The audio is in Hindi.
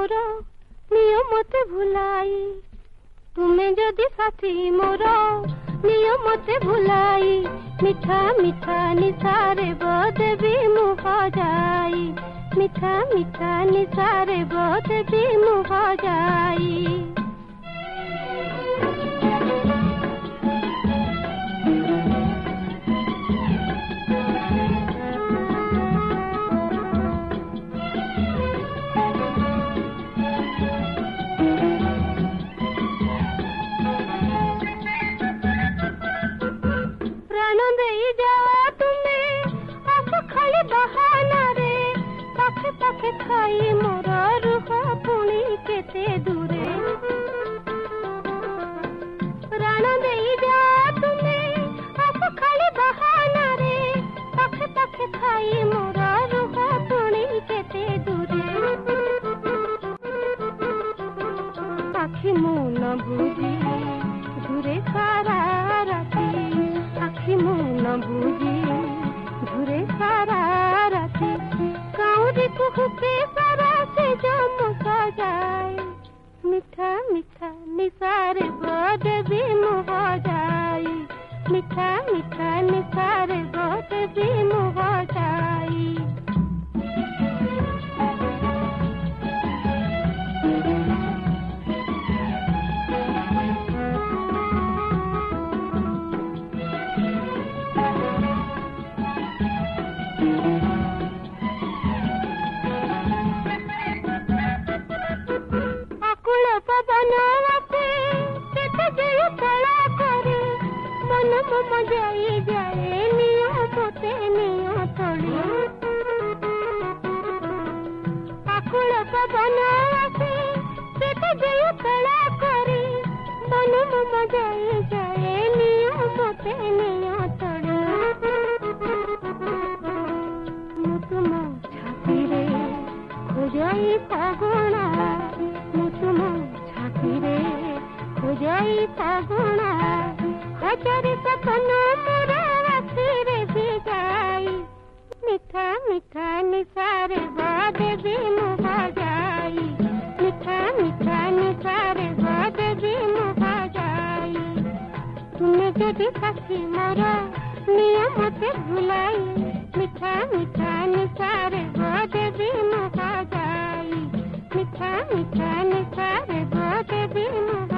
मोर नियमते भुलाई तुमे जदि साथी मोर नियमते भुलाई मिठा मिठा निसारे बदेवी मुह जाई मिठा मिठा निसारे बदेवी मुह जाई खाई मोर रुह पुणी केते दूरे प्राण दे जा तुमे आप खाली बहाना रे पाखे पाखे खाई मोर रुह पुणी केते दूरे आखि मु न बुझी घुरे सारा राती आखि मु न बुझी घुरे सारा राती काउरी कुहू के सारा से जम जाए मिठा मिठा निसारे बदेवी मुह जाई मिठा मिठा निसारे बदेवी मुह जाई जाई जाए नियमते निय तोड़ी आकुल पवन आसे सेत जय तला करी मन मम जाई जाए नियमते निय तोड़ी मुतुम छाती रे खोजाई पागुणा मुतुम छाती रे खोजाई पागुणा हजारी सपना मोरा रातिरे भी जाई मिठा मिठा निसारे बदेवी मुह जाई मिठा मिठा निसारे बदेवी मुह जाई तुमे जदि साथी मोर नियमते भुलाई मिठा मिठा निसारे बदेवी मुह जाई मिठा मिठा निसारे बदेवी मुह